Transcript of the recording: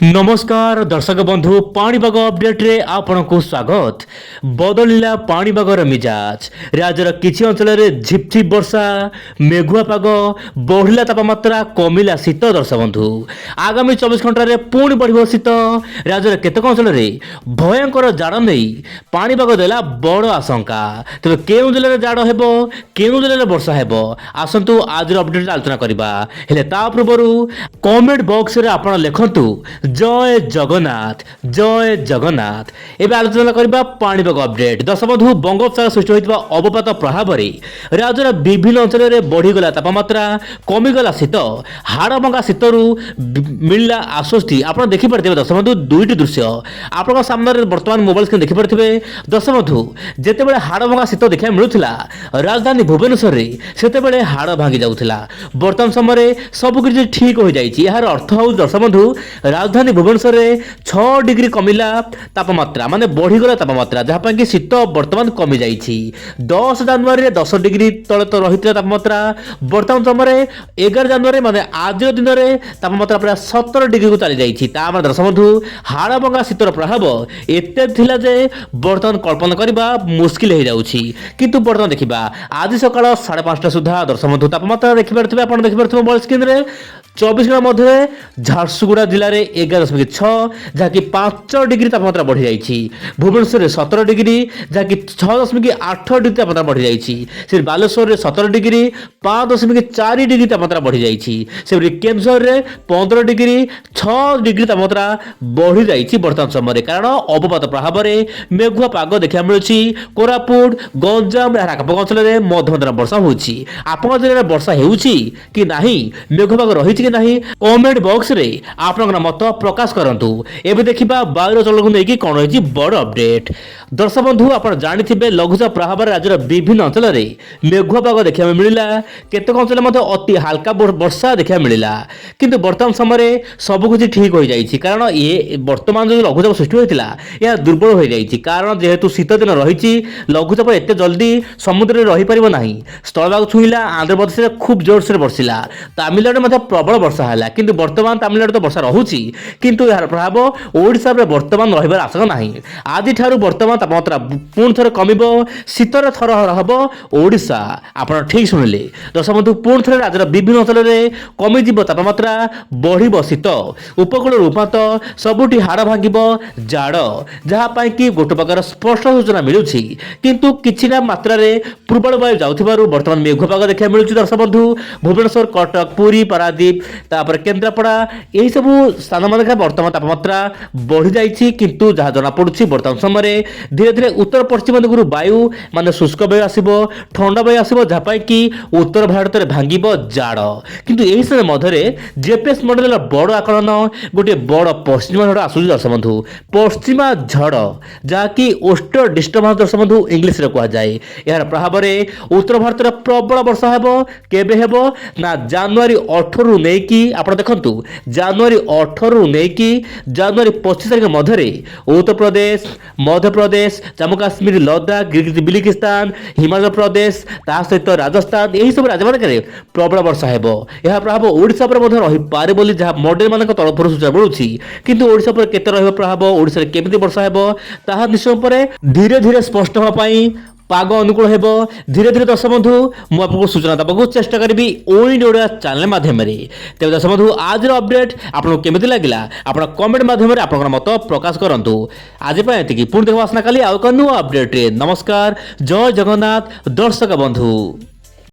नमस्कार दर्शक बंधु पाणीपाग अपडेट रे आपनको स्वागत। बदलिला पाणीपागर मिजाज राज्यर किछि अंचल रे झिपझिप वर्षा मेघुआ पाग बढ़िला तापमात्रा कमिला शीत। दर्शक बंधु आगामी 24 घंटा रे पुणी बढ़िबो शीत। राज्यर केतेक अंचल रे भयंकर जाड़ नहीं पाणीपाग देला बड़ आशंका। तेबे केउ जिले रे जाड़ हेबो केउ जिले रे वर्षा हेबो आसंतु आज अपडेट आलोचना करबा। हेले ता पूर्वरु कमेंट बॉक्स रे आपण लिखंतु जय जगन्नाथ जय जगन्नाथ। एबे आलोचना करबा पाणीपाग अपडेट। दर्शक बंधु बंगोपसागर सृष्टि होइतबा अवपात प्रभाव रे राज्यर विभिन्न अंचल रे बढ़ीगला तापमात्रा कमिगला शीत। हाड़भंगा शीतरू मिलला आश्वस्ति आपण देखि पारथिबे। दर्शक बंधु दुईटी दृश्य आपण सामने रे वर्तमान मोबाइल स्क्रीन देखि पारथिबे। दर्शक बंधु जेते बेले हाड़भंगा शीत देखा मिलुथिला राजधानी भुवनेश्वर रे सेते बेले हाड़ भांगी जाउथिला। वर्तमान समय रे सब किछि ठीक हो जाइछि। यार अर्थ हो दर्शक बंधु राजधानी भुवनेश्वर रे 6 डिग्री कमिला तापमात्रा माने बढ़ीगला तापमात्रा जहाँ कि शीत वर्तमान कमी जाइछि। 10 जनवरी रे 10 डिग्री तले तो रहितला तापमात्रा वर्तमान समय 11 जनवरी माने आज दिन रे तापमात्रा प्राय 17 डिग्री को चली जाइछि। ता हमर दर्शक बंधु हाड़भंगा शीतर प्रभाव एते थिला जे वर्तमान कल्पना करबा मुश्किल हो जाउछि। किंतु वर्तमान देखिबा आज सकाळ 5:30 सुधा दर्शक बंधु तापमात्रा देखि पारथिबे आपण देखि पारथिबे मोबाइल स्क्रीन रे 24 घंटा मध्य झारसुगुड़ा जिले में 11.6 जहाँकि 5 डिग्री तापमात्रा बढ़ी जाइए। भुवनेश्वर में 17 डिग्री जहाँकि 6.8 डिग्री तापमात्रा बढ़ी जाइए। बालेश्वर में 17 डिग्री 5.4 डिग्री तापमात्रा बढ़ी जाइए। केन्दुझर में 15 डिग्री 6 डिग्री तापमात्रा बढ़ी जाइए वर्तमान समय कारण अवपात प्रभाव में मेघुआ पाग देखा मिलूँ। कोरापुट गंजाम आखपाख अंचल में मध्यम वर्षा होती। आपन जिले में वर्षा होउछि कि नहीं मेघुआ पाग रही कि नहीं कमेंट बॉक्स रे आपन मत प्रकाश करंतु। एबे देखिबा वायुर चलन को लेकिन कौन होइछि बड़ अपडेट। दर्शक बंधु आपण जानिथिबे लघुचाप प्रभाव राज्यर विभिन्न अंचल रे मेघुआ पाग देखा मिलिला। केतेक अंचल मध्ये अति हल्का वर्षा देखा मिलिला। किंतु वर्तमान समय सब कुछ ठीक हो जाइछि कारण ये वर्तमान जो लघुचाप सृष्टि होइतिला या दुर्बल हो जाइछि कारण जेहेतु शीत दिन रहिछि लघुचाप एते जल्दी समुद्र रे रहि परिबो नाही। स्थलभाग छुइला आंध्र प्रदेश रे खूब जोर से वर्षिला। तमिलनाडु मध्ये प्रबल वर्षा है किंतु वर्तमान तमिलनाडु तो वर्षा रहुछि किंतु यार प्रभाव ओडिशा रे वर्तमान रहिबार आशंका नाही। आज ठारू वर्तमान तापमात्रा पुणी थरे कमिबो शीतर थर रहबो ओडिशा। आपण ठीक सुनिले दर्शक बंधु पुणी थरे राज्यर विभिन्न अंचल रे कमि जिवो तापमात्रा बढ़िबो शीत। उपकूल रूपात सबुठी हाड़ भांगिबो जाड़ जहाँ पाई कि गोटे प्रकार स्पष्ट सूचना मिलुछि किंतु किछि ना मात्रा रे पूर्वाणु वायु जाउथिबारु वर्तमान मेघुआ पाग देखा मिलुछि। दर्शक बंधु भुवनेश्वर कटक पुरी पारादीप तापर केन्द्रापड़ा यही सब स्थान मान वर्तमान तापमात्रा बढ़ी जाइए किंतु जहाँ जना पड़ुछि वर्तमान समय धीरे धीरे उत्तर पश्चिम दिगु वायु माने शुष्क वायु आसिबो ठंडा वायु आसिबो जहाँ कि उत्तर भारत में भांगिबो जाड़। किंतु यही समय मध्य जेपीएस मॉडल बड़ आकलन गोटे बड़ पश्चिमा झड़ आसुछि। दर्शक बंधु पश्चिमा झड़ जहाँकि ओस्टर डिस्टर्बांस दर्शक बंधु इंग्लिश रे कहा जाए। यार प्रभाव में उत्तर भारत में प्रबल वर्षा हेबो केबे हेबो ना जनवरी 18 रु नेकी आपण देखंतु जनवरी 18 रु नेकी जनवरी 25 तारिख मध्य उत्तर प्रदेश मध्य प्रदेश जम्मू काश्मीर लद्दाख गिलगिस्तान हिमाचल प्रदेश ता सहित राजस्थान यही सब राज्य मानक प्रबल वर्षा हेबो। यह प्रभाव ओडिशा पर मध्य रही पारे बोली जहाँ मॉडल मानक तरफ सूचना मिलुछि किंतु ओडिशा पर केते रहबो प्रभाव ओडिशा रे केमिति वर्षा हेबो ताहा निश्चय पर धीरे धीरे स्पष्ट होबा पई पाग अनुकूल हेबो। धीरे धीरे दर्शक बंधु मु आपको सूचना देବାକୁ चेष्टा करी ओइन ओडिया चैनल माध्यम रे। तेज दर्शक बंधु आज अपडेट आपको केमिति लागिला आपण कमेंट माध्यम रे आपन मत प्रकाश करंतु। आज पय एतिकी पुणी देखबा आसना काली आउ नुआ अपडेट रे। नमस्कार जय जगन्नाथ दर्शक बंधु।